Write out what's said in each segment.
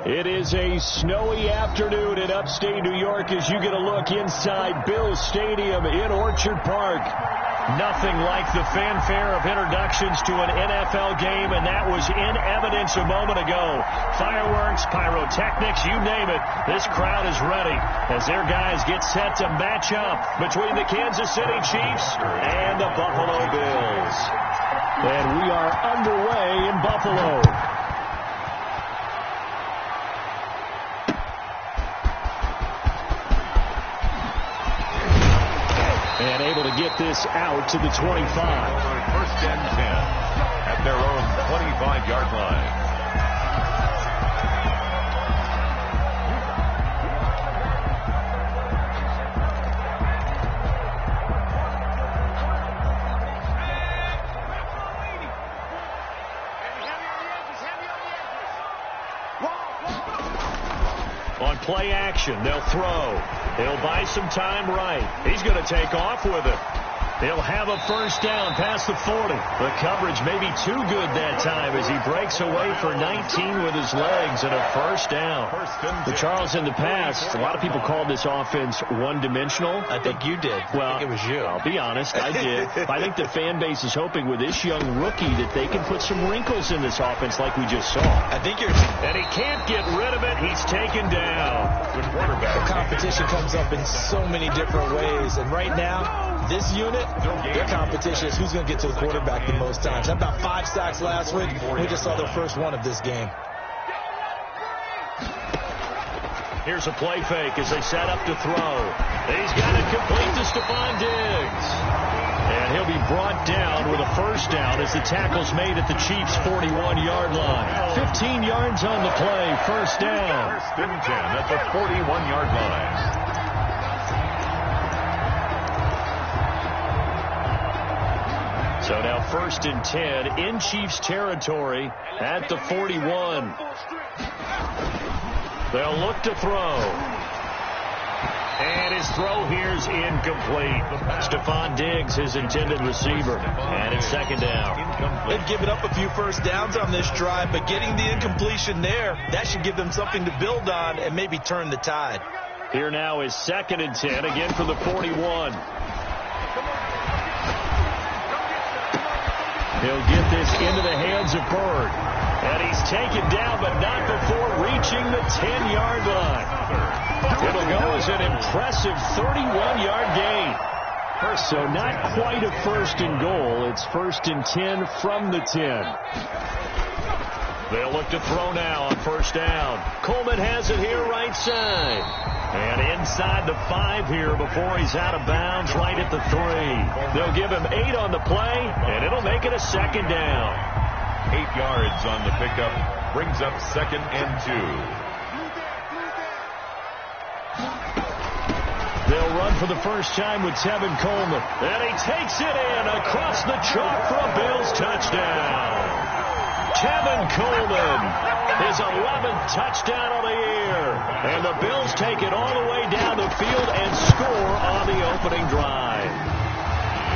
It is a snowy afternoon in upstate New York as you get a look inside Bills Stadium in Orchard Park. Nothing like the fanfare of introductions to an NFL game, and that was in evidence a moment ago. Fireworks, pyrotechnics, you name it. This crowd is ready as their guys get set to match up between the Kansas City Chiefs and the Buffalo Bills. And we are underway in Buffalo. And able to get this out to the 25. First and 10 at their own 25-yard line. On play action, they'll throw. He'll buy some time right. He's going to take off with it. He'll have a first down past the 40. The coverage may be too good that time as he breaks away for 19 with his legs and a first down. But Charles, in the past, a lot of people called this offense one-dimensional. I think you did. Well, I think it was you. I'll be honest, I did. I think the fan base is hoping with this young rookie that they can put some wrinkles in this offense like we just saw. I think you're... And he can't get rid of it. He's taken down. Good quarterback. The competition comes up in so many different ways. And right now, this unit, their competition is who's going to get to the quarterback the most times. How about 5 sacks last week? We just saw their first one of this game. Here's a play fake as they set up to throw. He's got it complete to Stephon Diggs. And he'll be brought down with a first down as the tackle's made at the Chiefs' 41-yard line. 15 yards on the play, first down. First and 10 at the 41-yard line. So now first and 10 in Chiefs territory at the 41. They'll look to throw. And his throw here's incomplete. Stephon Diggs, his intended receiver. And it's second down. They've given up a few first downs on this drive, but getting the incompletion there, that should give them something to build on and maybe turn the tide. Here now is second and 10, again for the 41. He'll get this into the hands of Bird. And he's taken down, but not before reaching the 10-yard line. It'll go as an impressive 31-yard gain. So not quite a first and goal. It's first and 10 from the 10. They'll look to throw now on first down. Coleman has it here right side. And inside the 5 here before he's out of bounds right at the 3. They'll give him 8 on the play, and it'll make it a second down. 8 yards on the pickup brings up second and 2. They'll run for the first time with Tevin Coleman. And he takes it in across the chalk for a Bills touchdown. Tevin Coleman, his 11th touchdown of the year. And the Bills take it all the way down the field and score on the opening drive.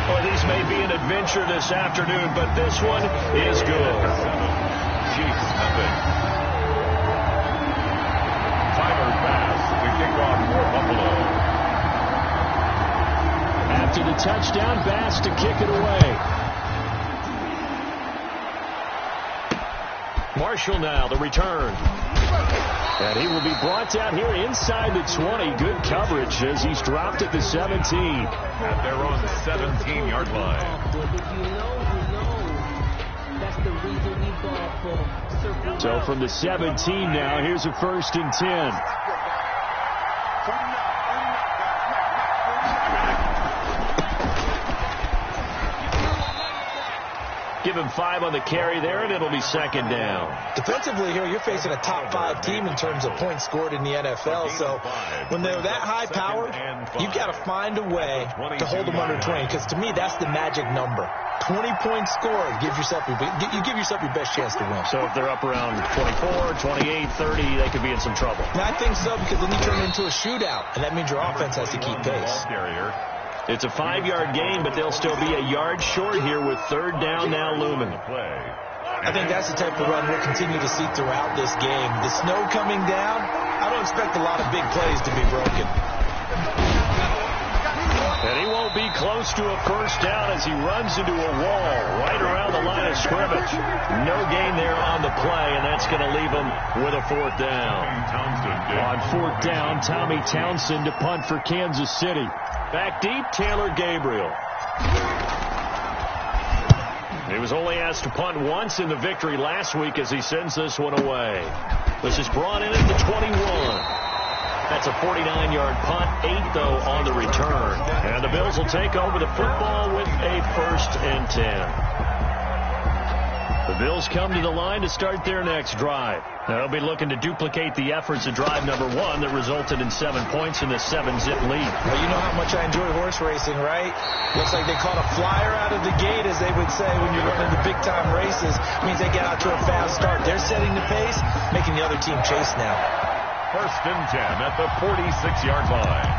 Well, these may be an adventure this afternoon, but this one is good. Chiefs nothing. Tyler pass to kick off for Buffalo. After the touchdown, Bass to kick it away. Marshall now, the return. And he will be brought down here inside the 20. Good coverage as he's dropped at the 17. At their own 17-yard line. So from the 17 now, here's a first and 10. Give him 5 on the carry there, and it'll be second down. Defensively here, you're facing a top 5 team in terms of points scored in the NFL. So when they're that high-powered, you've got to find a way to hold them under 20. Because to me, that's the magic number. 20 points scored. You give yourself your best chance to win. So if they're up around 24, 28, 30, they could be in some trouble. And I think so, because then you turn it into a shootout, and that means your offense has to keep pace. It's a 5-yard gain, but they'll still be a yard short here with third down now looming. I think that's the type of run we'll continue to see throughout this game. The snow coming down, I don't expect a lot of big plays to be broken. And he won't be close to a first down as he runs into a wall right around the line of scrimmage. No gain there on the play, and that's going to leave him with a fourth down. On fourth down, Tommy Townsend to punt for Kansas City. Back deep, Taylor Gabriel. He was only asked to punt once in the victory last week as he sends this one away. This is brought in at the 21. That's a 49-yard punt, 8, though, on the return. And the Bills will take over the football with a 1st and 10. The Bills come to the line to start their next drive. They'll be looking to duplicate the efforts of drive number 1 that resulted in 7 points in the 7-zip lead. Well, you know how much I enjoy horse racing, right? Looks like they caught a flyer out of the gate, as they would say when you're running the big-time races. It means they get out to a fast start. They're setting the pace, making the other team chase now. 1st and 10 at the 46-yard line.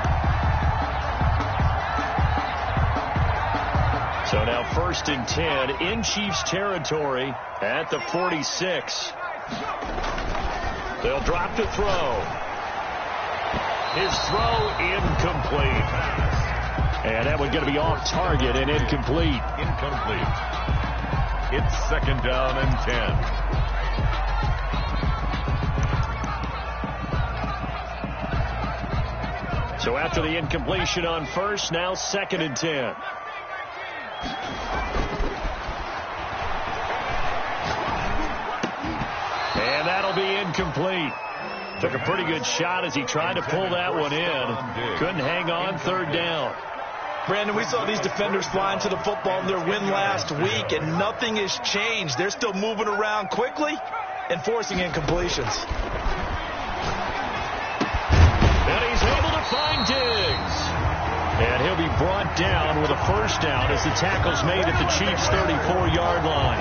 So now 1st and 10 in Chiefs territory at the 46. They'll drop to throw. His throw incomplete. And that one's going to be off target and incomplete. Incomplete. It's 2nd down and 10. So after the incompletion on first, now 2nd and 10. And that'll be incomplete. Took a pretty good shot as he tried to pull that one in. Couldn't hang on, 3rd down. Brandon, we saw these defenders flying to the football in their win last week, and nothing has changed. They're still moving around quickly and forcing incompletions. And he's able to find Diggs. And he'll be brought down with a 1st down as the tackle's made at the Chiefs' 34-yard line.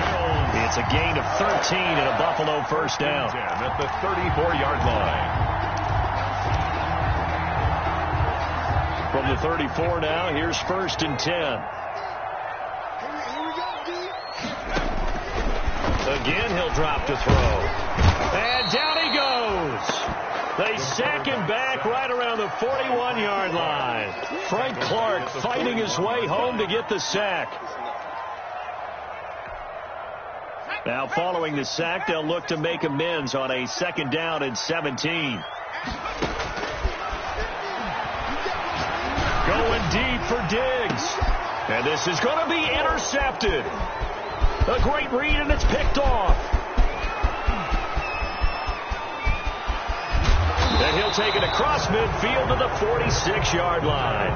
It's a gain of 13 and a Buffalo 1st down. At the 34-yard line. From the 34 now, here's 1st and 10. Again, he'll drop to throw. And down he goes. They sack him back right around the 41-yard line. Frank Clark fighting his way home to get the sack. Now following the sack, they'll look to make amends on a 2nd down and 17. Going deep for Diggs. And this is going to be intercepted. A great read, and it's picked off. And he'll take it across midfield to the 46-yard line.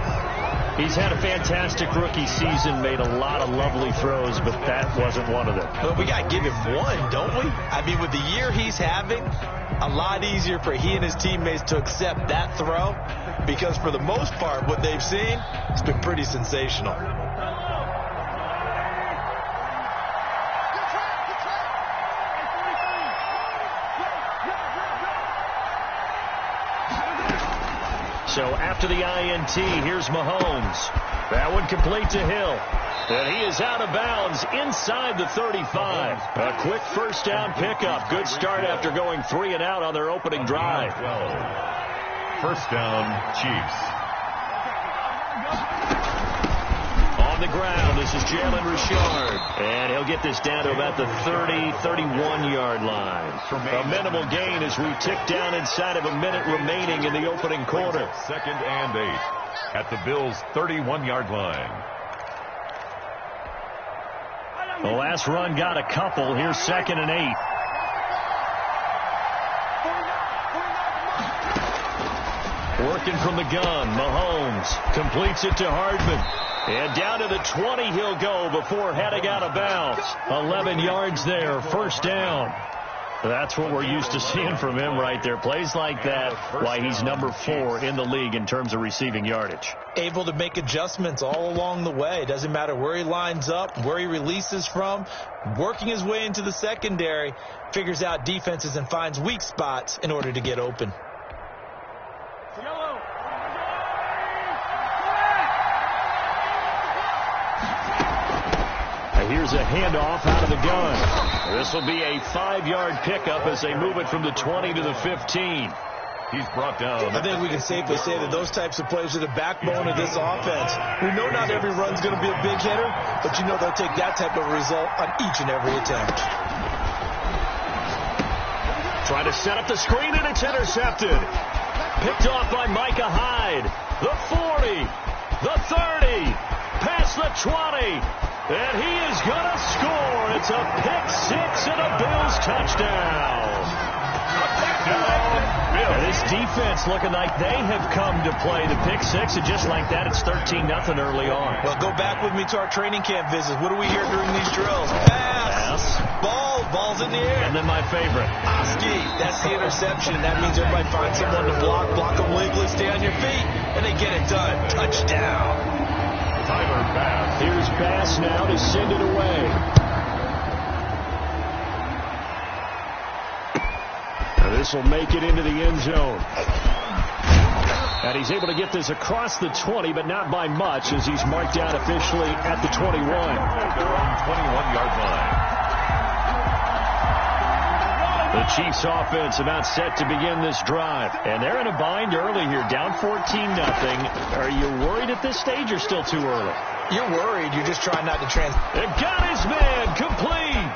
He's had a fantastic rookie season, made a lot of lovely throws, but that wasn't one of them. Well, we got to give him one, don't we? I mean, with the year he's having, a lot easier for he and his teammates to accept that throw, because for the most part, what they've seen has been pretty sensational. So after the INT, here's Mahomes. That one complete to Hill. And he is out of bounds inside the 35. A quick 1st down pickup. Good start after going 3 and out on their opening drive. 1st down, Chiefs. On the ground, this is Jalen Richard. And he'll get this down to about the 30, 31-yard line. A minimal gain as we tick down inside of a minute remaining in the opening quarter. 2nd and 8 at the Bills' 31-yard line. The last run got a couple. Here's 2nd and 8. Working from the gun, Mahomes completes it to Hardman. And down to the 20 he'll go before heading out of bounds. 11 yards there, 1st down. That's what we're used to seeing from him right there. Plays like that, why he's number 4 in the league in terms of receiving yardage. Able to make adjustments all along the way. Doesn't matter where he lines up, where he releases from. Working his way into the secondary, figures out defenses and finds weak spots in order to get open. Here's a handoff out of the gun. This will be a 5-yard pickup as they move it from the 20 to the 15. He's brought down. I think we can safely say that those types of plays are the backbone of this offense. We know not every run's going to be a big hitter, but you know they'll take that type of result on each and every attempt. Trying to set up the screen, and it's intercepted. Picked off by Micah Hyde. The 40, the 30, past the 20, and he is going to score. It's a pick six and a Bills touchdown. And this defense looking like they have come to play the pick six, and just like that, it's 13-0 early on. Well, go back with me to our training camp visits. What do we hear during these drills? Pass. Ball's in the air. And then my favorite. Oski. That's the interception. That means everybody finds someone to block them legally, stay on your feet, and they get it done. Touchdown. Tyler Bass. Here's Bass now to send it away. This will make it into the end zone. And he's able to get this across the 20, but not by much, as he's marked down officially at the 21. They're on 21-yard line. The Chiefs offense about set to begin this drive. And they're in a bind early here, down 14-0. Are you worried at this stage or still too early? You're worried. You're just trying not to It got his man complete.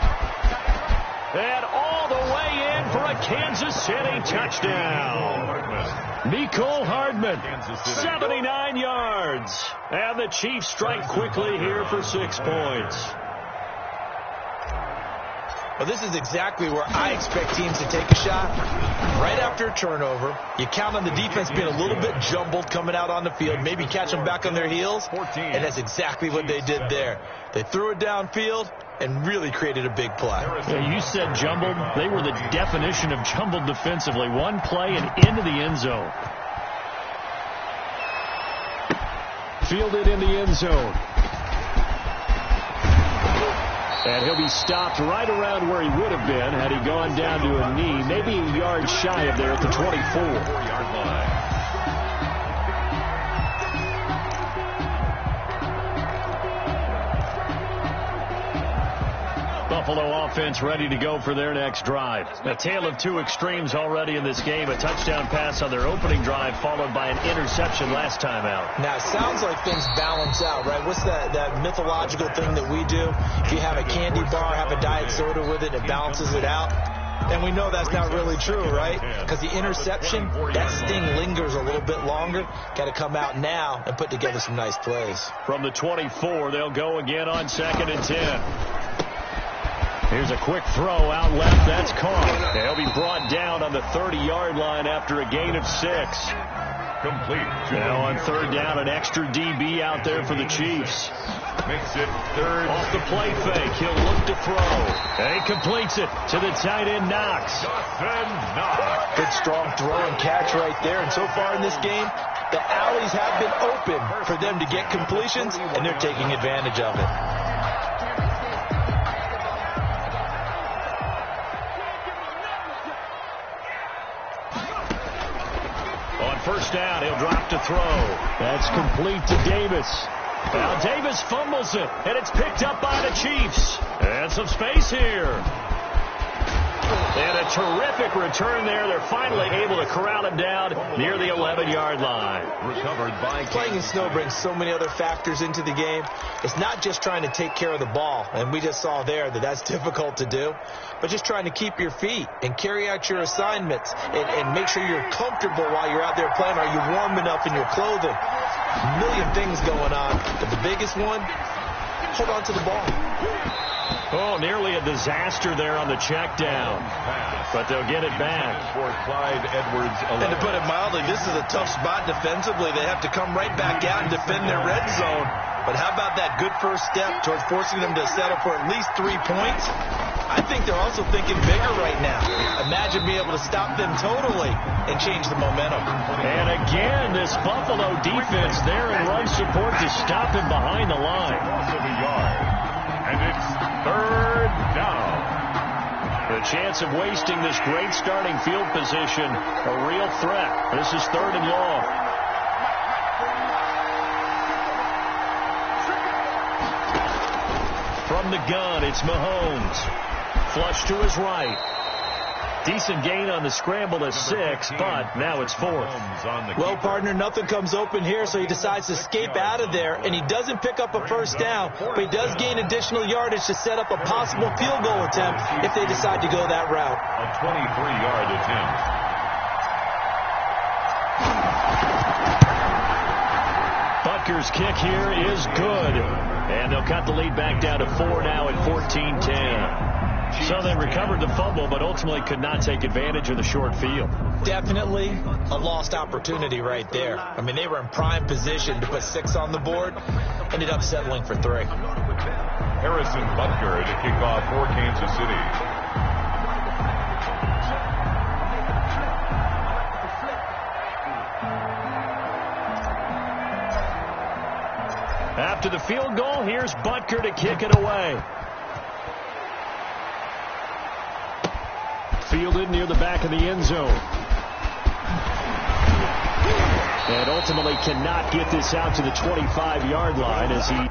And all the way in for a Kansas City touchdown. Mecole Hardman, 79 yards. And the Chiefs strike quickly here for 6 points. Well, this is exactly where I expect teams to take a shot. Right after a turnover, you count on the defense being a little bit jumbled coming out on the field, maybe catch them back on their heels, and that's exactly what they did there. They threw it downfield and really created a big play. Yeah, you said jumbled. They were the definition of jumbled defensively. One play and into the end zone. Fielded in the end zone. And he'll be stopped right around where he would have been had he gone down to a knee, maybe a yard shy of there at the 24-yard line. Buffalo offense ready to go for their next drive. A tale of two extremes already in this game. A touchdown pass on their opening drive followed by an interception last time out. Now, it sounds like things balance out, right? What's that mythological thing that we do? If you have a candy bar, have a diet soda with it, it balances it out. And we know that's not really true, right? Because the interception, that sting lingers a little bit longer. Got to come out now and put together some nice plays. From the 24, they'll go again on 2nd and 10. Here's a quick throw out left. That's caught. They'll be brought down on the 30-yard line after a gain of 6. Complete. Now on 3rd down, an extra DB out there for the Chiefs. Makes it 3rd. Off the play fake. He'll look to throw. And he completes it to the tight end, Knox. Good strong throw and catch right there. And so far in this game, the alleys have been open for them to get completions, and they're taking advantage of it. First down, he'll drop to throw. That's complete to Davis. Now Davis fumbles it, and it's picked up by the Chiefs. And some space here. And a terrific return there. They're finally able to corral him down near the 11-yard line. Recovered by Playing in snow brings so many other factors into the game. It's not just trying to take care of the ball, and we just saw there that that's difficult to do, but just trying to keep your feet and carry out your assignments and make sure you're comfortable while you're out there playing. Are you warm enough in your clothing? A million things going on, but the biggest one, hold on to the ball. Oh, nearly a disaster there on the check down. But they'll get it back. For Clyde Edwards. And to put it mildly, this is a tough spot defensively. They have to come right back out and defend their red zone. But how about that good first step towards forcing them to settle for at least 3 points? I think they're also thinking bigger right now. Imagine being able to stop them totally and change the momentum. And again, this Buffalo defense there in run support to stop him behind the line. And it's 3rd down. The chance of wasting this great starting field position, a real threat. This is 3rd and long. From the gun. It's Mahomes. Flush to his right. Decent gain on the scramble to 6, but now it's 4th. Well, partner, nothing comes open here, so he decides to escape out of there, and he doesn't pick up a first down, but he does gain additional yardage to set up a possible field goal attempt if they decide to go that route. A 23-yard attempt. Butker's kick here is good, and they'll cut the lead back down to 4 now at 14-10. So they recovered the fumble, but ultimately could not take advantage of the short field. Definitely a lost opportunity right there. I mean, they were in prime position to put 6 on the board, ended up settling for 3. Harrison Butker to kick off for Kansas City. After the field goal, here's Butker to kick it away. Fielded near the back of the end zone. And ultimately cannot get this out to the 25-yard line as he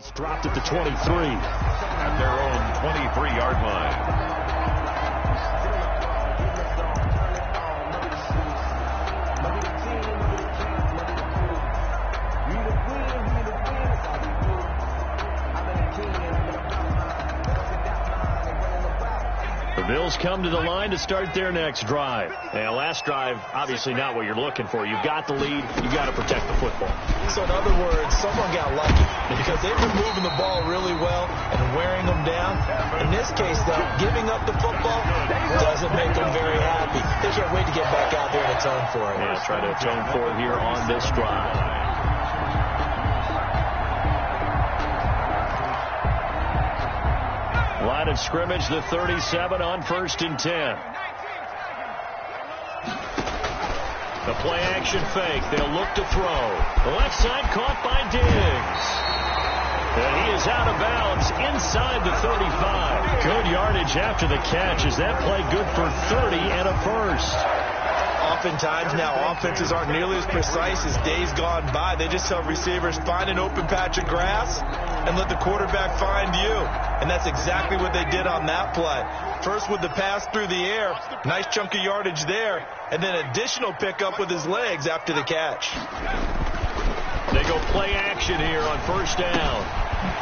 It's dropped at the 23. At their own 23-yard line. Bills come to the line to start their next drive. And last drive, obviously not what you're looking for. You've got the lead. You've got to protect the football. So in other words, someone got lucky because they've been moving the ball really well and wearing them down. In this case, though, giving up the football doesn't make them very happy. They can't wait to get back out there and atone for it. Yeah, try to atone for it here on this drive. Line of scrimmage, the 37 on 1st and 10. The play action fake. They'll look to throw. The left side caught by Diggs. And he is out of bounds inside the 35. Good yardage after the catch. Is that play good for 30 and a first? Oftentimes now offenses aren't nearly as precise as days gone by. They just tell receivers, find an open patch of grass and let the quarterback find you. And that's exactly what they did on that play. First with the pass through the air, nice chunk of yardage there, and then additional pickup with his legs after the catch. They go play action here on 1st down.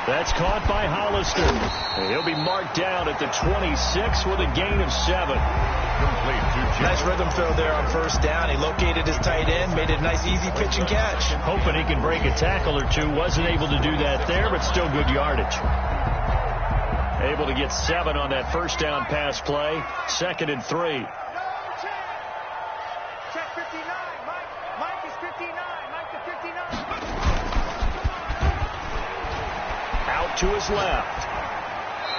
That's caught by Hollister. And he'll be marked down at the 26 with a gain of 7. Nice rhythm throw there on 1st down. He located his tight end, made it a nice easy pitch and catch. Hoping he can break a tackle or two. Wasn't able to do that there, but still good yardage. Able to get 7 on that 1st down pass play. 2nd and 3. Check 59. Mike is 59. Mike to 59. Out to his left.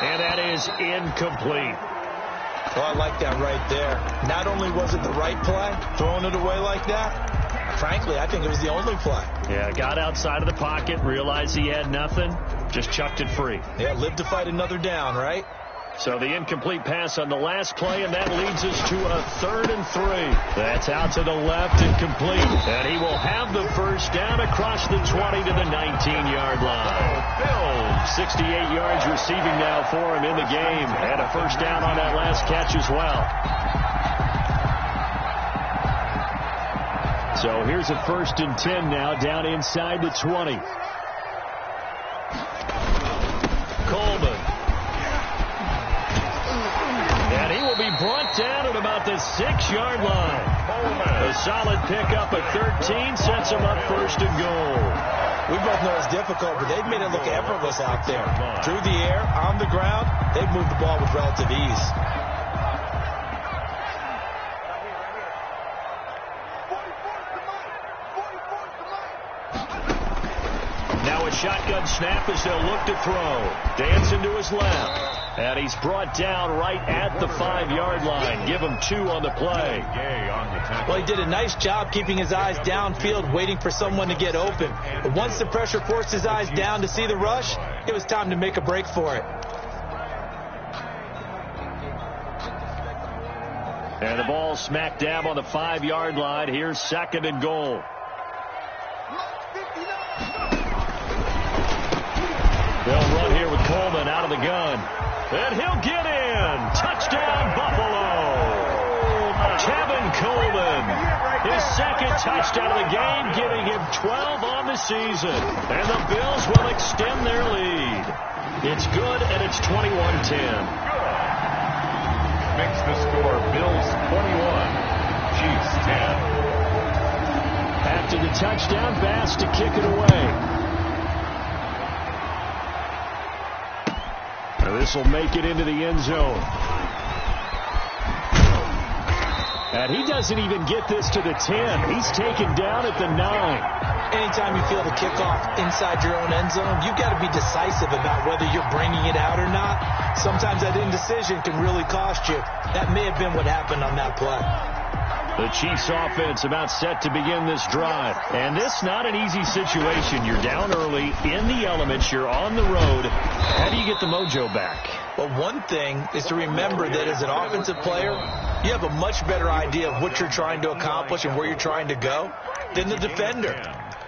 And that is incomplete. Well, I like that right there. Not only was it the right play, throwing it away like that, frankly, I think it was the only play. Yeah, got outside of the pocket, realized he had nothing, just chucked it free. Yeah, lived to fight another down, right? So the incomplete pass on the last play, and that leads us to a 3rd and 3. That's out to the left and complete. And he will have the first down across the 20 to the 19-yard line. Bills, 68 yards receiving now for him in the game. And a first down on that last catch as well. So here's a 1st and 10 now down inside the 20. Coleman. And he will be brought down at about the 6-yard line. A solid pickup at 13 sets him up 1st and goal. We both know it's difficult, but they've made it look effortless out there. Through the air, on the ground, they've moved the ball with relative ease. Now a shotgun snap as they'll look to throw. Dancing to his left. And he's brought down right at the 5-yard line. Give him 2 on the play. Well, he did a nice job keeping his eyes downfield, waiting for someone to get open. But once the pressure forced his eyes down to see the rush, it was time to make a break for it. And the ball smack dab on the 5-yard line. Here's 2nd and goal. They'll run here with Coleman out of the gun. And he'll get in. Touchdown, Buffalo. Kevin Coleman. His 2nd touchdown of the game, giving him 12 on the season. And the Bills will extend their lead. It's good, and it's 21-10. Makes the score Bills 21, Chiefs 10. After the touchdown, Bass to kick it away. This will make it into the end zone. And he doesn't even get this to the 10. He's taken down at the 9. Anytime you feel the kickoff inside your own end zone, you've got to be decisive about whether you're bringing it out or not. Sometimes that indecision can really cost you. That may have been what happened on that play. The Chiefs offense about set to begin this drive. And this not an easy situation. You're down early, in the elements, you're on the road. How do you get the mojo back? Well, one thing is to remember that as an offensive player, you have a much better idea of what you're trying to accomplish and where you're trying to go than the defender.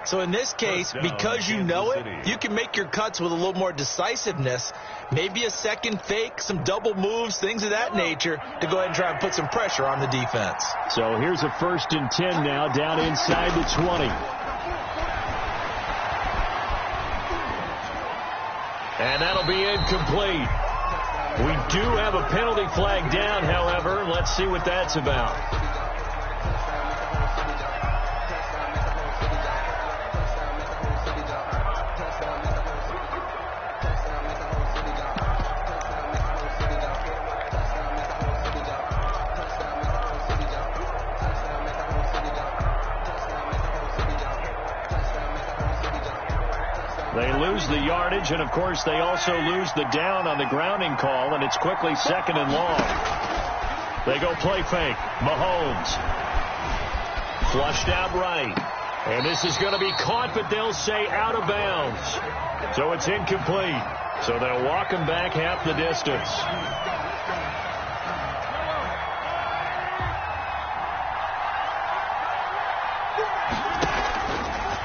So in this case, because you know it, you can make your cuts with a little more decisiveness, maybe a second fake, some double moves, things of that nature, to go ahead and try and put some pressure on the defense. So here's a 1st and 10 now, down inside the 20. And that'll be incomplete. We do have a penalty flag down, however. Let's see what that's about. They lose the yardage, and, of course, they also lose the down on the grounding call, and it's quickly 2nd and long. They go play fake. Mahomes. Flushed out right. And this is going to be caught, but they'll say out of bounds. So it's incomplete. So they'll walk him back half the distance.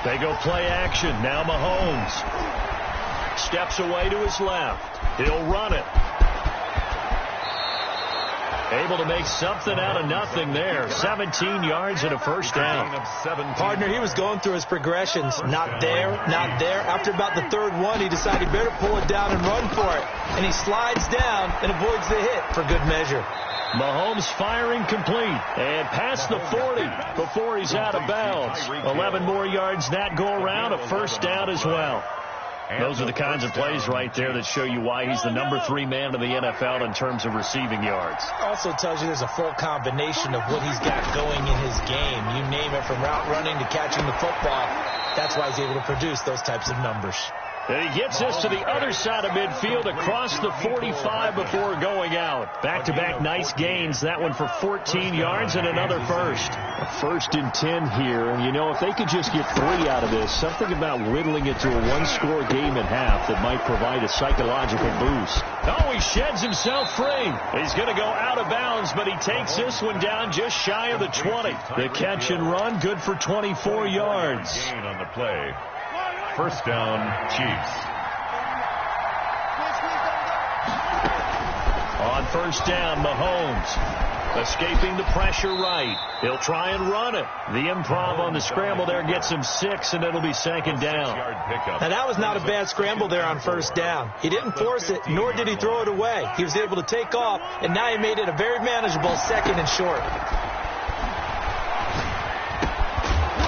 They go play action. Now Mahomes steps away to his left. He'll run it. Able to make something out of nothing there. 17 yards and a 1st down. Partner, he was going through his progressions. Not there, not there. After about the 3rd one, he decided he better pull it down and run for it. And he slides down and avoids the hit for good measure. Mahomes firing complete and past the 40 before he's out of bounds. 11 more yards that go around, a 1st down as well. Those are the kinds of plays right there that show you why he's the number 3 man in the NFL in terms of receiving yards. Also tells you there's a full combination of what he's got going in his game. You name it, from route running to catching the football. That's why he's able to produce those types of numbers. And he gets us to the other side of midfield across the 45 before going out. Back-to-back nice gains. That one for 14 yards and another 1st. A 1st and 10 here. And, you know, if they could just get 3 out of this, something about whittling it to a 1-score game at half that might provide a psychological boost. Oh, he sheds himself free. He's going to go out of bounds, but he takes this one down just shy of the 20. The catch and run, good for 24 yards. Gain on the play. 1st down, Chiefs. On 1st down, Mahomes escaping the pressure right. He'll try and run it. The improv on the scramble there gets him 6, and it'll be 2nd down. Now, that was not a bad scramble there on 1st down. He didn't force it, nor did he throw it away. He was able to take off, and now he made it a very manageable 2nd and short.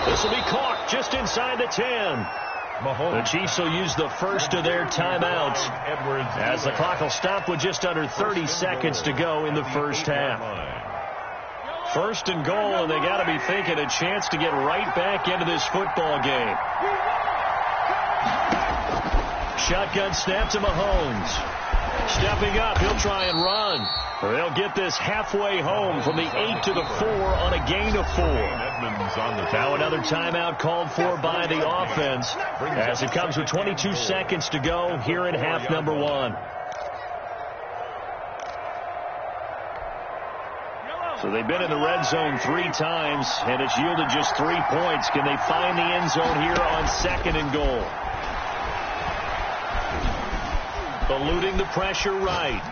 This will be caught just inside the 10. The Chiefs will use the 1st of their timeouts as the clock will stop with just under 30 seconds to go in the 1st half. 1st and goal, and they got to be thinking a chance to get right back into this football game. Shotgun snap to Mahomes. Stepping up, he'll try and run. They'll get this halfway home from the 8 to the 4 on a gain of 4. Now another timeout called for by the offense as it comes with 22 seconds to go here in half number 1. So they've been in the red zone 3 times, and it's yielded just 3 points. Can they find the end zone here on 2nd and goal? Eluding the pressure right.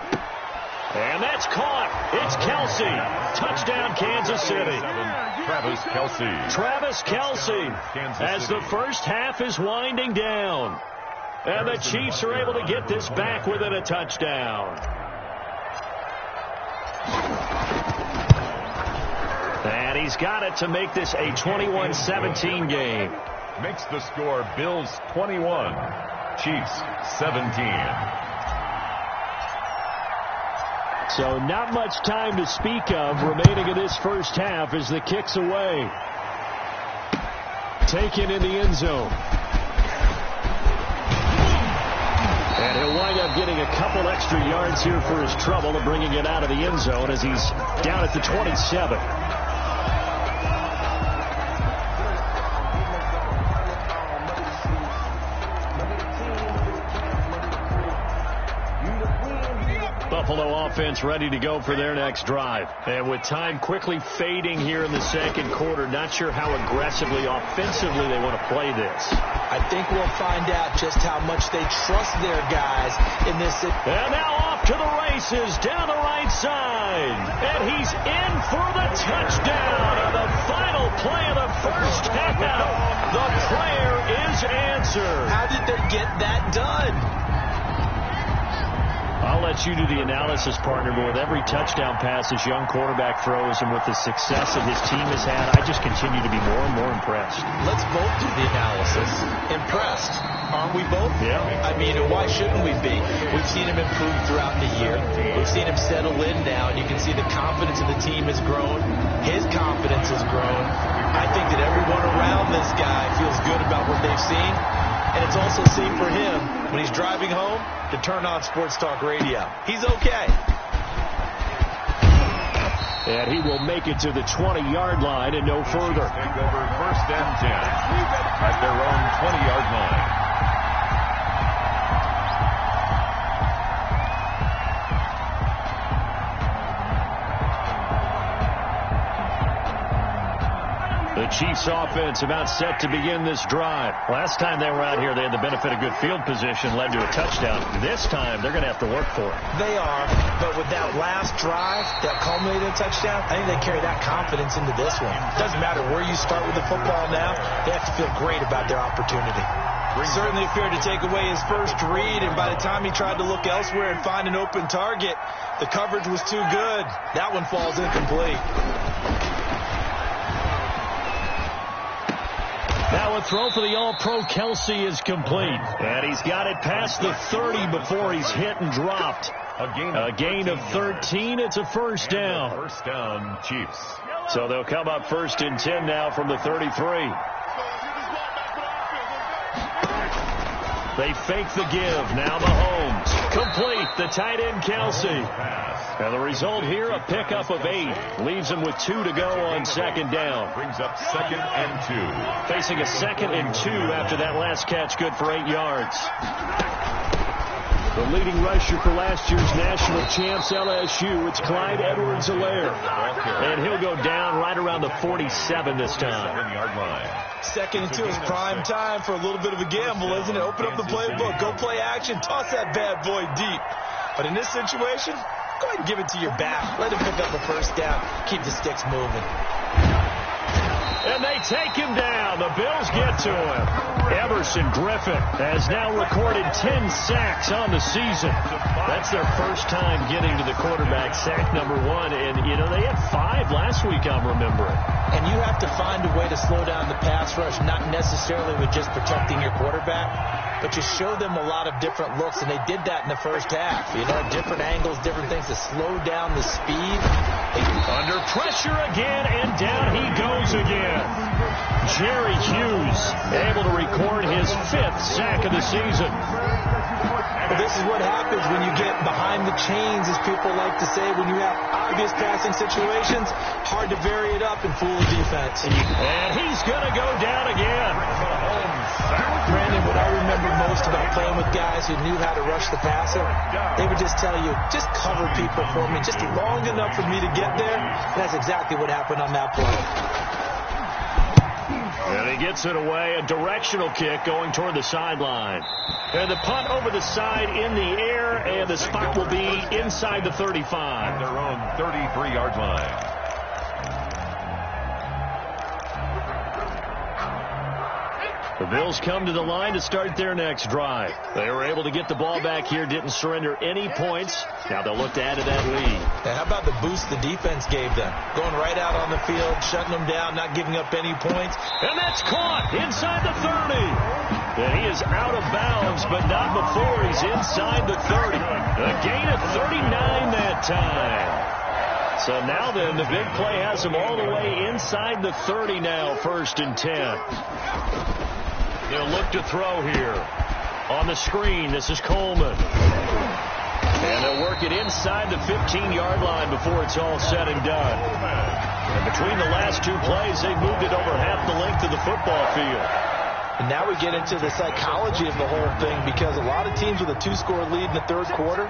And that's caught. It's Kelsey. Touchdown, Kansas City. Travis Kelsey as the 1st half is winding down. And the Chiefs are able to get this back within a touchdown. And he's got it to make this a 21-17 game. Makes the score Bills 21, Chiefs 17. So not much time to speak of remaining in this 1st half as the kick's away. Taken in the end zone. And he'll wind up getting a couple extra yards here for his trouble of bringing it out of the end zone as he's down at the 27. Buffalo offense ready to go for their next drive. And with time quickly fading here in the second quarter, not sure how aggressively, offensively they want to play this. I think we'll find out just how much they trust their guys in this. And now off to the races down the right side. And he's in for the touchdown on the final play of the first half. The prayer is answered. How did they get that done? I'll let you do the analysis, partner, but with every touchdown pass this young quarterback throws and with the success that his team has had, I just continue to be more and more impressed. Let's both do the analysis. Impressed. Aren't we both? Yeah. I mean, why shouldn't we be? We've seen him improve throughout the year. We've seen him settle in now, and you can see the confidence of the team has grown. His confidence has grown. I think that everyone around this guy feels good about what they've seen. And it's also seen for him when he's driving home to turn on Sports Talk Radio. He's okay. And he will make it to the 20-yard line and no further. Take over first and 10 at their own 20-yard line. The Chiefs offense about set to begin this drive. Last time they were out here, they had the benefit of good field position, led to a touchdown. This time, they're going to have to work for it. They are, but with that last drive that culminated in a touchdown, I think they carry that confidence into this one. Doesn't matter where you start with the football now, they have to feel great about their opportunity. Certainly appeared to take away his first read, and by the time he tried to look elsewhere and find an open target, the coverage was too good. That one falls incomplete. Now a throw for the All-Pro Kelsey is complete. And he's got it past the 30 before he's hit and dropped. A gain of 13. It's a first down. First down, Chiefs. So they'll come up first and 10 now from the 33. They fake the give. Now Mahomes. Complete. The tight end, Kelsey. And the result here, a pickup of 8. Leaves him with 2 to go on second down. Brings up second and 2. Facing a second and 2 after that last catch, good for 8 yards. The leading rusher for last year's national champs, LSU, it's Clyde Edwards-Helaire. And he'll go down right around the 47 this time. 7-yard line. Second and 2 is prime time for a little bit of a gamble, isn't it? Open up the playbook, go play action, toss that bad boy deep. But in this situation, go ahead and give it to your back. Let him pick up a first down. Keep the sticks moving. And they take him down. The Bills get to him. Everson Griffin has now recorded 10 sacks on the season. That's their first time getting to the quarterback, sack number 1. And, you know, they had 5 last week, I'm remembering. And you have to find a way to slow down the pass rush, not necessarily with just protecting your quarterback, but you show them a lot of different looks, and they did that in the first half. You know, different angles, different things to slow down the speed. Under pressure again, and down he goes again. Jerry Hughes able to record his 5th sack of the season. Well, this is what happens when you get behind the chains, as people like to say, when you have obvious passing situations. Hard to vary it up and fool the defense. And he's going to go down again. Brandon, what I remember most about playing with guys who knew how to rush the passer, they would just tell you, just cover people for me, just long enough for me to get there. And that's exactly what happened on that play. And he gets it away, a directional kick going toward the sideline. And the punt over the side in the air, and the spot will be inside the 35. Their own 33-yard line. The Bills come to the line to start their next drive. They were able to get the ball back here, didn't surrender any points. Now they'll look to add to that lead. And how about the boost the defense gave them? Going right out on the field, shutting them down, not giving up any points. And that's caught inside the 30. And he is out of bounds, but not before he's inside the 30. A gain of 39 that time. So now then, the big play has him all the way inside the 30 now, first and 10. They'll look to throw here. On the screen, this is Coleman. And they'll work it inside the 15-yard line before it's all said and done. And between the last 2 plays, they've moved it over half the length of the football field. And now we get into the psychology of the whole thing, because a lot of teams with a 2-score lead in the third quarter,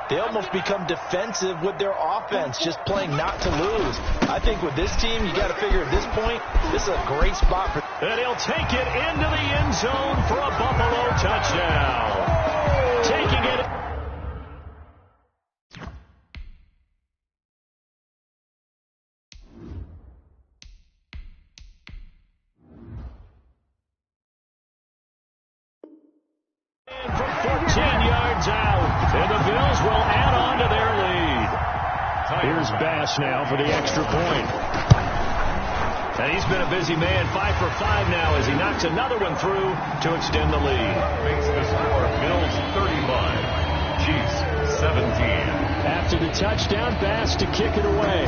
they almost become defensive with their offense, just playing not to lose. I think with this team, you got to figure at this point, this is a great spot for. And he'll take it into the end zone for a Buffalo touchdown. Taking it. From 14 yards out, and the Bills will add on to their lead. Here's Bass now for the extra point. And he's been a busy man, 5 for 5 now as he knocks another one through to extend the lead. Makes the score Bills 35, Chiefs 17. After the touchdown, Bass to kick it away.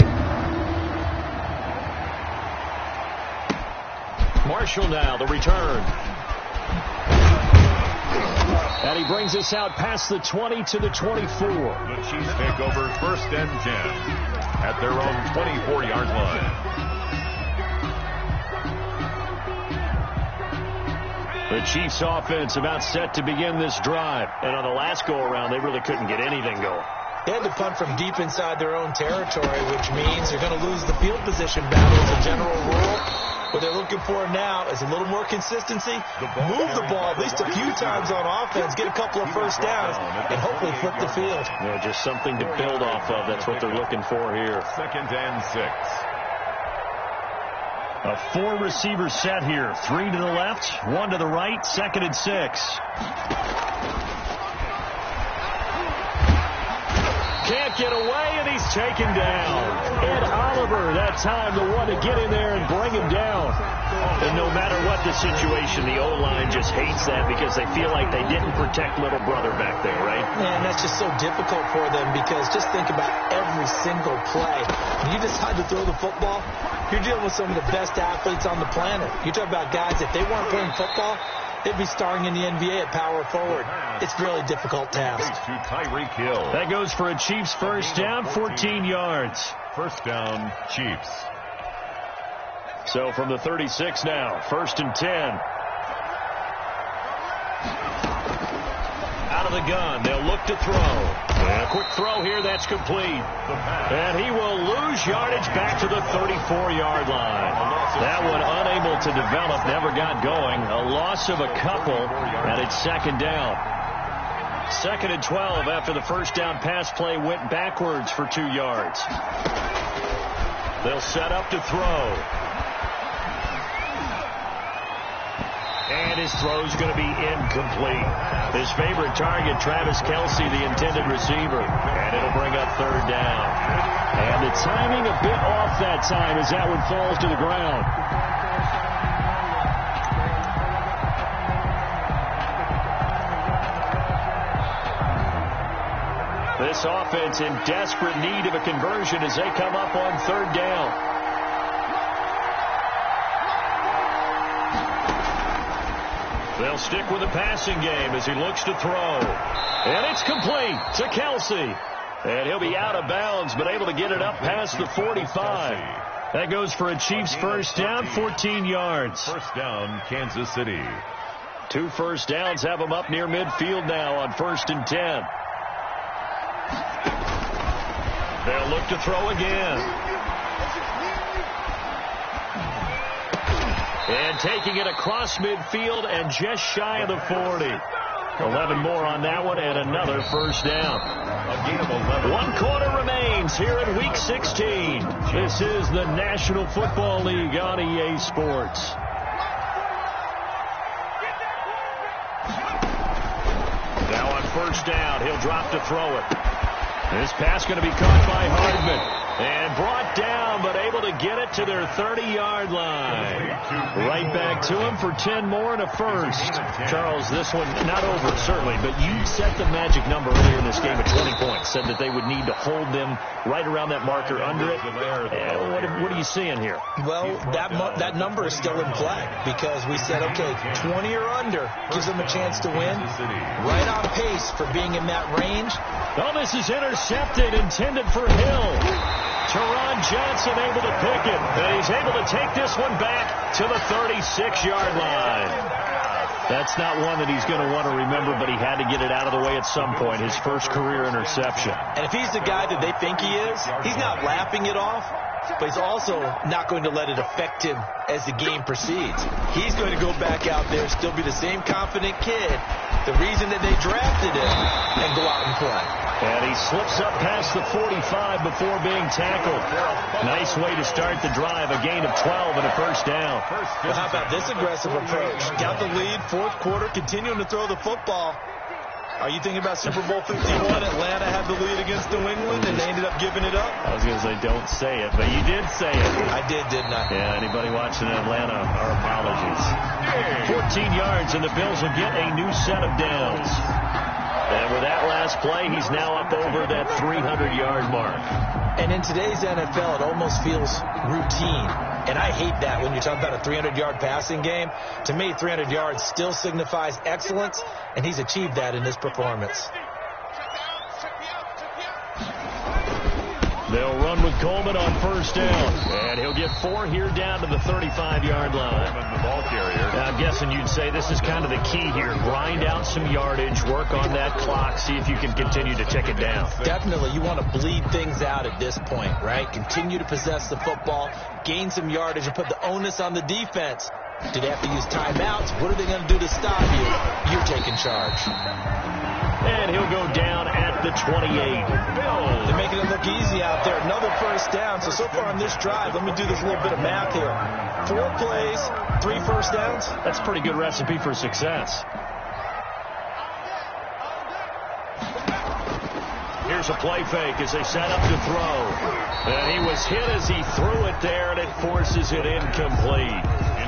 Marshall now, the return. And he brings us out past the 20 to the 24. The Chiefs take over 1st and 10 at their own 24-yard line. The Chiefs offense about set to begin this drive. And on the last go-around, they really couldn't get anything going. They had to punt from deep inside their own territory, which means they're going to lose the field position battle as a general rule. What they're looking for now is a little more consistency, move the ball at least a few times on offense, get a couple of first downs, and hopefully flip the field. Yeah, just something to build off of. That's what they're looking for here. 2nd and 6. A 4-receiver set here. 3 to the left, 1 to the right, 2nd and 6. Can't get away, and he's taken down. Ed Oliver, that time, the one to get in there and bring him down. And no matter what the situation, the O-line just hates that because they feel like they didn't protect little brother back there, right? Man, that's just so difficult for them because just think about every single play. When you decide to throw the football, you're dealing with some of the best athletes on the planet. You talk about guys, if they weren't playing football, they'd be starring in the NBA at power forward. It's a really difficult task. That goes for a Chiefs first down, 14 yards. 1st down, Chiefs. So from the 36 now, 1st and 10. Out of the gun, they'll look to throw. And a quick throw here, that's complete. And he will lose yardage back to the 34-yard line. That one unable to develop, never got going. A loss of a couple, and it's 2nd down. 2nd and 12 after the first down pass play went backwards for 2 yards. They'll set up to throw. And his throw's going to be incomplete. His favorite target, Travis Kelce, the intended receiver. And it'll bring up 3rd down. And the timing a bit off that time as that one falls to the ground. This offense in desperate need of a conversion as they come up on 3rd down. They'll stick with the passing game as he looks to throw. And it's complete to Kelce. And he'll be out of bounds, but able to get it up past the 45. That goes for a Chiefs first down, 14 yards. 1st down, Kansas City. 2 first downs have them up near midfield now on 1st and 10. They'll look to throw again. And taking it across midfield and just shy of the 40. 11 more on that one and another first down. A game of 11. 1 quarter remains here in Week 16. This is the National Football League on EA Sports. Now on 1st down, he'll drop to throw it. This pass going to be caught by Hardman. And brought down, but able to get it to their 30-yard line. Right back to him for 10 more and a first. Charles, this one not over, certainly, but you set the magic number earlier in this game at 20 points. Said that they would need to hold them right around that marker under it. What are you seeing here? Well, that number is still in play because we said, okay, 20 or under gives them a chance to win. Right on pace for being in that range. Oh, this is intercepted, intended for Hill. Teron Johnson able to pick it, and he's able to take this one back to the 36-yard line. That's not one that he's going to want to remember, but he had to get it out of the way at some point, his first career interception. And if he's the guy that they think he is, he's not laughing it off, but he's also not going to let it affect him as the game proceeds. He's going to go back out there, still be the same confident kid, the reason that they drafted him, and go out and play. And he slips up past the 45 before being tackled. Nice way to start the drive, a gain of 12 and a first down. Well, how about this aggressive approach? Got the lead, fourth quarter, continuing to throw the football. Are you thinking about Super Bowl 51? Atlanta had the lead against New England, and they ended up giving it up? I was going to say, don't say it, but you did say it. I did, didn't I? Yeah, anybody watching Atlanta, our apologies. 14 yards, and the Bills will get a new set of downs. And with that last play, he's now up over that 300-yard mark. And in today's NFL, it almost feels routine. And I hate that when you're talking about a 300-yard passing game. To me, 300 yards still signifies excellence, and he's achieved that in this performance. They'll run with Coleman on first down. And he'll get 4 here down to the 35-yard line. The ball carrier. Now, I'm guessing you'd say this is kind of the key here. Grind out some yardage, work on that clock, see if you can continue to tick it down. Definitely, you want to bleed things out at this point, right? Continue to possess the football, gain some yardage, and put the onus on the defense. Do they have to use timeouts? What are they going to do to stop you? You're taking charge. And he'll go down at the 28. They're making it look easy out there. Another first down. So far on this drive, let me do this little bit of math here. 4 plays, 3 first downs. That's a pretty good recipe for success. Here's a play fake as they set up to throw. And he was hit as he threw it there, and it forces it incomplete.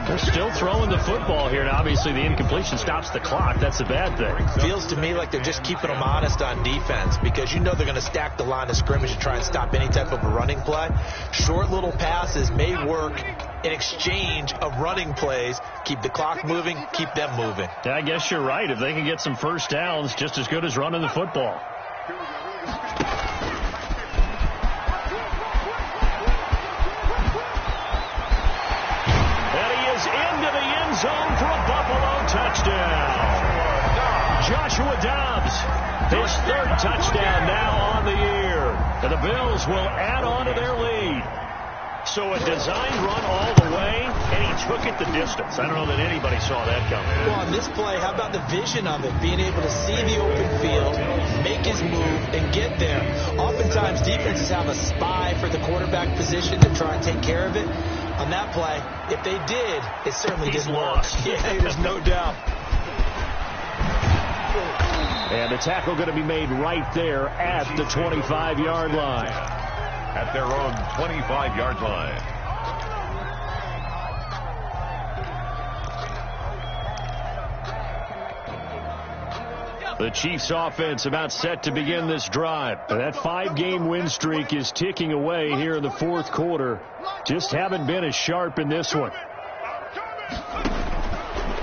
They're still throwing the football here, and obviously the incompletion stops the clock. That's a bad thing. Feels to me like they're just keeping them honest on defense because you know they're going to stack the line of scrimmage and try and stop any type of a running play. Short little passes may work in exchange of running plays. Keep the clock moving, keep them moving. Yeah, I guess you're right. If they can get some first downs, just as good as running the football. Zone for a Buffalo touchdown. Joshua Dobbs, his 3rd touchdown now on the year. And the Bills will add on to their lead. So a designed run all the way, and he took it the distance. I don't know that anybody saw that coming. Well, on this play, how about the vision of it? Being able to see the open field, make his move, and get there. Oftentimes, defenses have a spy for the quarterback position to try and take care of it. On that play, if they did, it certainly didn't work. Yeah, there's no doubt. And the tackle going to be made right there at the 25-yard line. At their own 25-yard line. The Chiefs offense about set to begin this drive. That 5-game win streak is ticking away here in the fourth quarter. Just haven't been as sharp in this one.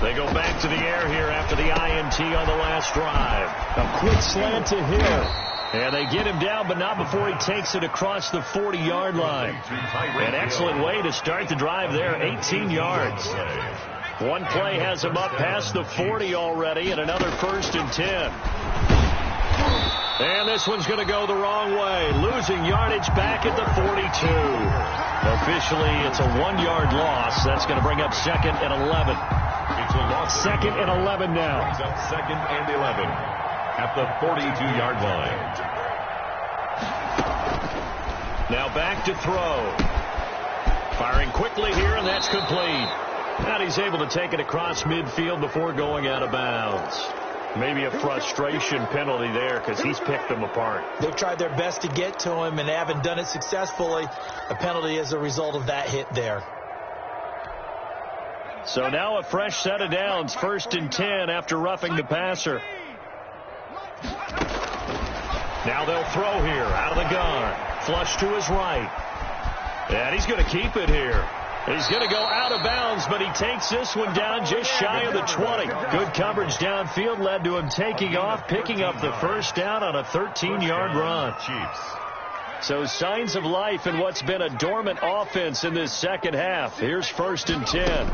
They go back to the air here after the INT on the last drive. A quick slant to Hill. And they get him down, but not before he takes it across the 40-yard line. An excellent way to start the drive there, 18 yards. One play has him up past the 40 already, and another 1st and 10. And this one's going to go the wrong way, losing yardage back at the 42. Officially, it's a 1-yard loss. That's going to bring up 2nd and 11. It's a loss. 2nd and 11 now. Brings up 2nd and 11 at the 42-yard line. Now back to throw. Firing quickly here, and that's complete. And he's able to take it across midfield before going out of bounds. Maybe a frustration penalty there because he's picked them apart. They've tried their best to get to him and haven't done it successfully. A penalty as a result of that hit there. So now a fresh set of downs, 1st and 10 after roughing the passer. Now they'll throw here out of the gun. Flush to his right. And he's going to keep it here. He's going to go out of bounds, but he takes this one down just shy of the 20. Good coverage downfield led to him taking off, picking up the first down on a 13-yard run. So signs of life in what's been a dormant offense in this second half. Here's 1st and 10.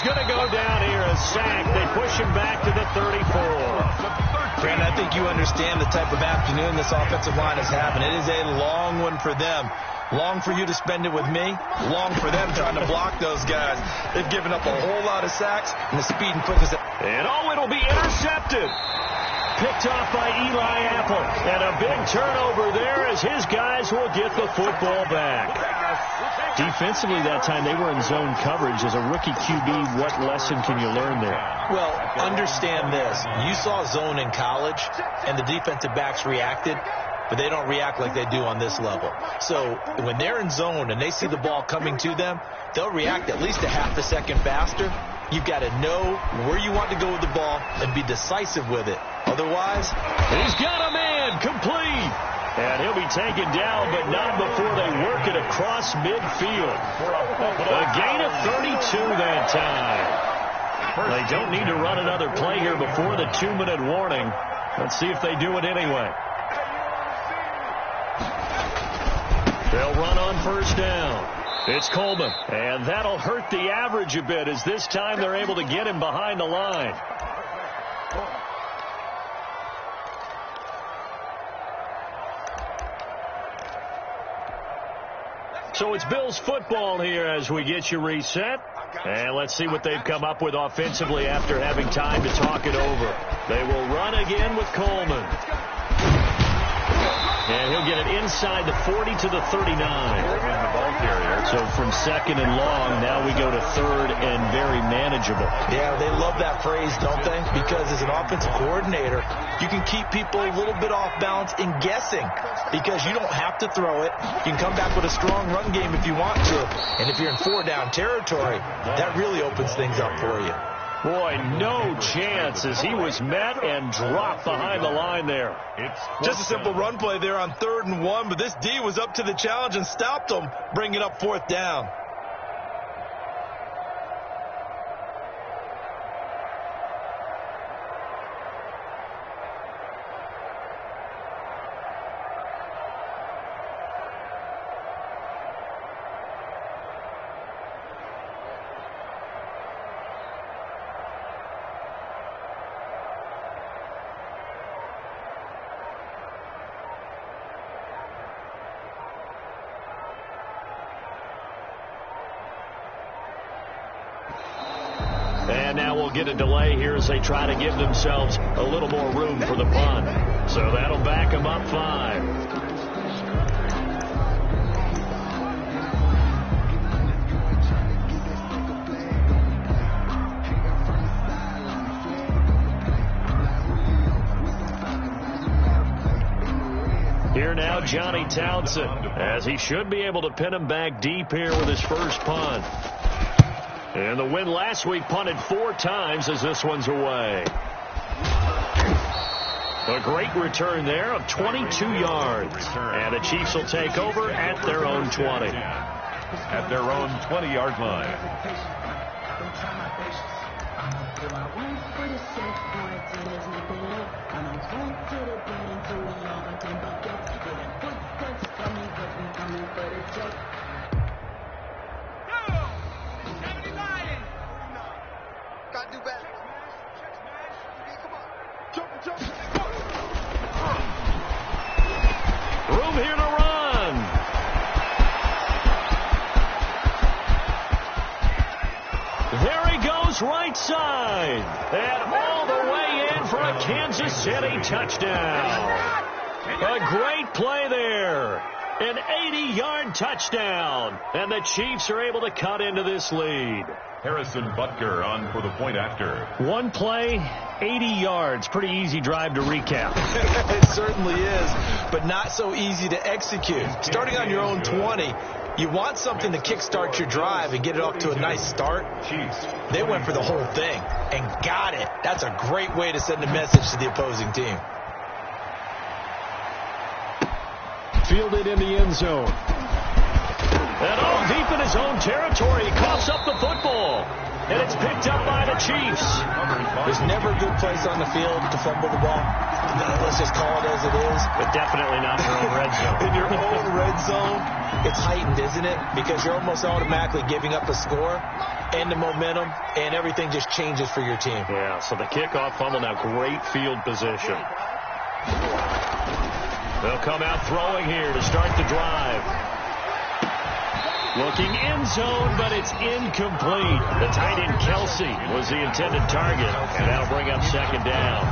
going to go down here, a sack. They push him back to the 34. Brandon, I think you understand the type of afternoon this offensive line is having. It is a long one for them. Long for you to spend it with me. Long for them trying to block those guys. They've given up a whole lot of sacks, and the speed and quickness. And it'll be intercepted. Picked off by Eli Apple. And a big turnover there as his guys will get the football back. Defensively that time, they were in zone coverage. As a rookie QB, what lesson can you learn there? Well, understand this. You saw zone in college, and the defensive backs reacted, but they don't react like they do on this level. So when they're in zone and they see the ball coming to them, they'll react at least a half a second faster. You've got to know where you want to go with the ball and be decisive with it. Otherwise, he's got a man complete. And he'll be taken down, but not before they work it across midfield. A gain of 32 that time. They don't need to run another play here before the 2-minute warning. Let's see if they do it anyway. They'll run on first down. It's Coleman, and that'll hurt the average a bit as this time they're able to get him behind the line. So it's Bills football here as we get you reset. And let's see what they've come up with offensively after having time to talk it over. They will run again with Coleman. And he'll get it inside the 40 to the 39. So from second and long, now we go to third and very manageable. Yeah, they love that phrase, don't they? Because as an offensive coordinator, you can keep people a little bit off balance in guessing because you don't have to throw it. You can come back with a strong run game if you want to. And if you're in 4-down territory, that really opens things up for you. Boy, no chance as he was met and dropped behind the line there. Just a simple run play there on 3rd and 1, but this D was up to the challenge and stopped them, bringing up 4th down. And now we'll get a delay here as they try to give themselves a little more room for the punt. So that'll back them up 5. Here now, Johnny Townsend, as he should be able to pin him back deep here with his first punt. And the win last week punted 4 times as this one's away. A great return there of 22 yards. And the Chiefs will take over at their own 20. At their own 20-yard line. Room here to run. There he goes right side. And all the way in for a Kansas City touchdown. A great play there. An 80-yard touchdown. And the Chiefs are able to cut into this lead. Harrison Butker on for the point after. One play, 80 yards. Pretty easy drive to recap. It certainly is, but not so easy to execute. Starting on your own 20, you want something to kickstart your drive and get it off to a nice start. They went for the whole thing and got it. That's a great way to send a message to the opposing team. Fielded in the end zone. And all deep in his own territory, he coughs up the football. And it's picked up by the Chiefs. There's never a good place on the field to fumble the ball. let's just call it as it is. But definitely not in your own red zone. In your own red zone, it's heightened, isn't it? Because you're almost automatically giving up a score and the momentum, and everything just changes for your team. Yeah, so the kickoff fumble, now great field position. They'll come out throwing here to start the drive. Looking end zone, but it's incomplete. The tight end Kelsey was the intended target, and that'll bring up second down.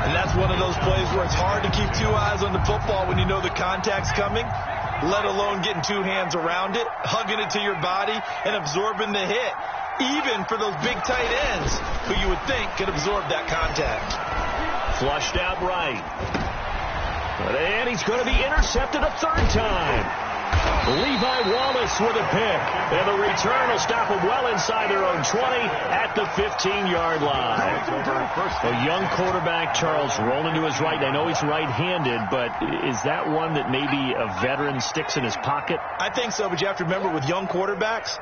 And that's one of those plays where it's hard to keep two eyes on the football when you know the contact's coming, let alone getting two hands around it, hugging it to your body, and absorbing the hit, even for those big tight ends who you would think could absorb that contact. Flushed out right. And he's going to be intercepted a third time. Levi Wallace with a pick. And the return will stop them well inside their own 20 at the 15-yard line. A young quarterback, Charles, rolling to his right. I know he's right-handed, but is that one that maybe a veteran sticks in his pocket? I think so, but you have to remember with young quarterbacks,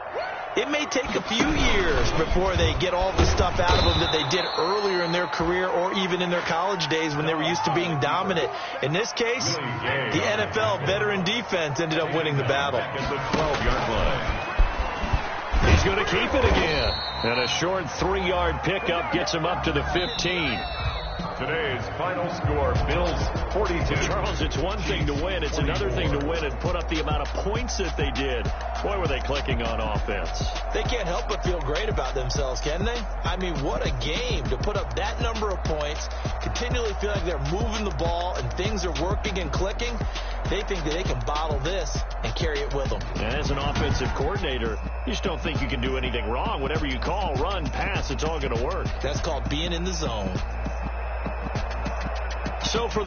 it may take a few years before they get all the stuff out of them that they did earlier in their career or even in their college days when they were used to being dominant. In this case, the NFL veteran defense ended up winning the battle. He's going to keep it again. And a short 3-yard pickup gets him up to the 15. Today's final score, Bills 42. Charles, it's one thing to win. It's another thing to win and put up the amount of points that they did. Boy, were they clicking on offense. They can't help but feel great about themselves, can they? I mean, what a game to put up that number of points, continually feel like they're moving the ball and things are working and clicking. They think that they can bottle this and carry it with them. As an offensive coordinator, you just don't think you can do anything wrong. Whatever you call, run, pass, it's all going to work. That's called being in the zone. So for